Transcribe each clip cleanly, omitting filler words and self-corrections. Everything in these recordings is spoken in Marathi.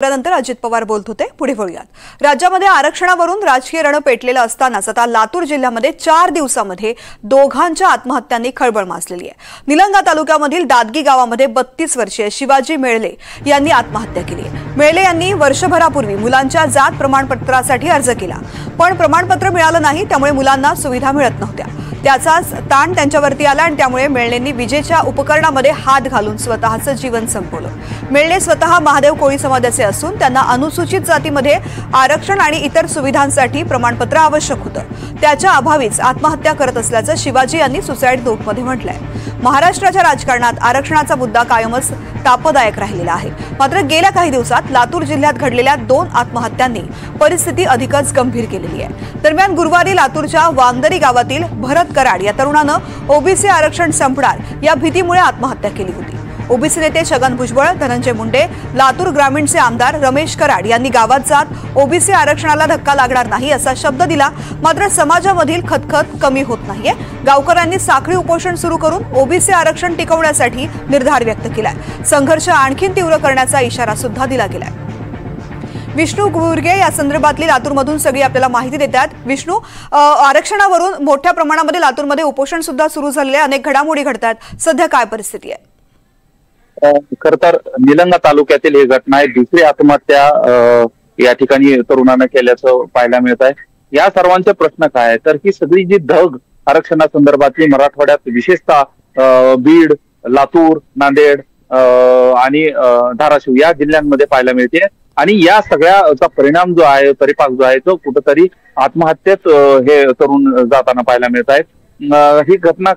त्यानंतर अजित पवार बोलत होते। पुढे वळूयात। राज्यामध्ये आरक्षणावरून राजकीय रण पेटलेलं असतानाच आता लातूर जिल्ह्यामध्ये 4 दिवसांमध्ये दोघांच्या आत्महत्यांनी खळबळ माजलेली आहे। निलंगा तालुक्यामधील दादगी गावामध्ये 32 वर्षीय शिवाजी मेळले यांनी आत्महत्या केली आहे। मेळले यांनी वर्षभरापूर्वी मुलांच्या जात प्रमाणपत्रासाठी अर्ज केला, पण प्रमाणपत्र मिळालं नाही, त्यामुळे मुलांना सुविधा मिळत नव्हत्या। त्याचाच ताण त्यांच्यावरती आला आणि त्यामुळे मेळलेंनी विजेच्या उपकरणामध्ये हात घालून स्वतःचं जीवन संपवलं। मेळले स्वतः महादेव कोळी समाजाचे असून त्यांना अनुसूचित जातीमध्ये आरक्षण आणि इतर सुविधांसाठी प्रमाणपत्र आवश्यक होतं। त्याच्या अभावीच आत्महत्या करत असल्याचं शिवाजी यांनी सुसाईड नोटमध्ये म्हटलंय। महाराष्ट्राच्या राजकारणात आरक्षणाचा मुद्दा कायमच तापदायक राहिलेला आहे। मात्र गेल्या काही दिवसात लातूर जिल्ह्यात घडलेल्या 2 आत्महत्यांनी परिस्थिती अधिकच गंभीर केलेली आहे। दरम्यान गुरुवारी लातूरच्या वांदरी गावातील भरत कराड या तरुणानं ओबीसी आरक्षण संपणार या भीतीमुळे आत्महत्या केली होती। ओबीसी नेते छगन भुजबळ, धनंजय मुंडे, लातूर ग्रामीणचे आमदार रमेश कराड यांनी गावात जात ओबीसी आरक्षणाला धक्का लागणार नाही असा शब्द दिला। मात्र समाजामधील खतखत कमी होत नाहीये। गावकऱ्यांनी साखळी उपोषण सुरू करून ओबीसी आरक्षण टिकवण्यासाठी निर्धार व्यक्त केलाय। संघर्ष आणखी तीव्र करण्याचा इशारा सुद्धा दिला गेलाय। विष्णू गुरगे या संदर्भातली लातूरमधून सगळी आपल्याला माहिती देतात। विष्णू, आरक्षणावरून मोठ्या प्रमाणामध्ये लातूरमध्ये उपोषण सुद्धा सुरू झालेले, अनेक घडामोडी घडतात, सध्या काय परिस्थिती आहे? खर तर निलंगा तालुक्यातील ही घटना आहे। दुसरी आत्महत्या या ठिकाणी तरुणानं केल्याचं पाहायला मिळत आहे। या सर्वांचे प्रश्न काय आहे तर ही सगळी जी धग आरक्षणासंदर्भातली मराठवाड्यात विशेषतः बीड, लातूर, नांदेड आणि धाराशिव या जिल्ह्यांमध्ये पाहायला मिळते आणि या सगळ्याचा परिणाम जो आहे, परिपाक जो आहे तो कुठेतरी आत्महत्येत हे तरुण जाताना पाहायला मिळत आहे। ही घटना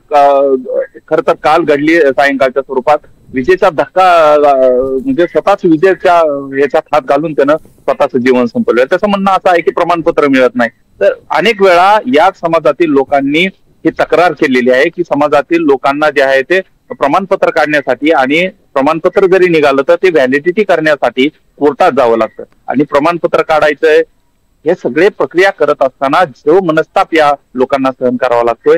खर तर काल घडली सायंकाळच्या स्वरूपात। विजेचा धक्का म्हणजे स्वतःच विजेच्या याच्यात हात घालून त्यानं स्वतःचं जीवन संपवलं। त्याचं म्हणणं असं आहे की प्रमाणपत्र मिळत नाही। तर अनेक वेळा या समाजातील लोकांनी ही तक्रार केलेली आहे की समाजातील लोकांना जे आहे ते प्रमाणपत्र काढण्यासाठी आणि प्रमाणपत्र जरी निघालं तर ते व्हॅलिडिटी करण्यासाठी कोर्टात जावं लागतं आणि प्रमाणपत्र काढायचंय। हे सगळे प्रक्रिया करत असताना जो मनस्ताप या लोकांना सहन करावा लागतोय,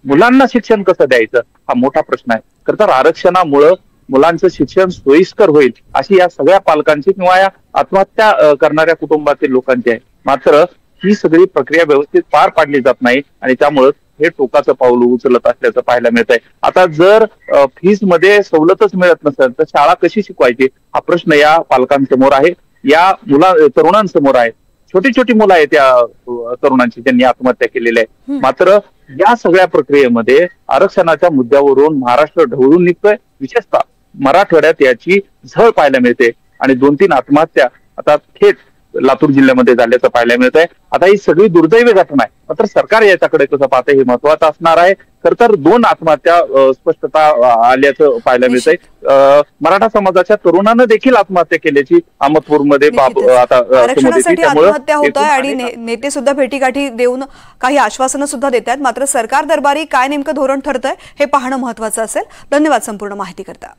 मुलांना शिक्षण कसं द्यायचं हा मोठा प्रश्न आहे। खरं तर आरक्षणामुळं मुलांचं शिक्षण सोयीस्कर होईल अशी या सगळ्या पालकांची किंवा या आत्महत्या करणाऱ्या कुटुंबातील लोकांची आहे। मात्र ही सगळी प्रक्रिया व्यवस्थित पार पाडली जात नाही आणि त्यामुळे हे टोकाचं पाऊल उचलत असल्याचं पाहायला मिळत आहे। आता जर फीस मध्ये सवलतच मिळत नसेल तर शाळा कशी शिकवायची हा प्रश्न या पालकांसमोर आहे, या तरुणांसमोर आहे। छोटी छोटी मुलं आहेत त्या तरुणांची ज्यांनी आत्महत्या केलेली आहे। मात्र या सगळ्या प्रक्रियेमध्ये आरक्षणाच्या मुद्द्यावरून महाराष्ट्र ढवळून निघतोय। विशेषतः मराठवाड्यात याची झळ पाहायला मिळते आणि 2-3 आत्महत्या आता थेट लातूर जिल्ह्यामध्ये झाल्याचं पाहायला मिळत आहे। आता ही सगळी दुर्दैवी घटना आहे, मात्र सरकार याच्याकडे कसं पाहते हे महत्वाचं असणार आहे। खर तर 2 आत्महत्या स्पष्टता आल्याचं पाहायला मिळत आहे। मराठा समाजाच्या तरुणानं देखील आत्महत्या केल्याची अहमदपूरमध्ये आता आत्महत्या होत आहे आणि नेते सुद्धा भेटीगाठी देऊन काही आश्वासनं सुद्धा देत आहेत। मात्र सरकार दरबारी काय नेमकं धोरण ठरतंय हे पाहणं महत्वाचं असेल। धन्यवाद संपूर्ण माहिती करता।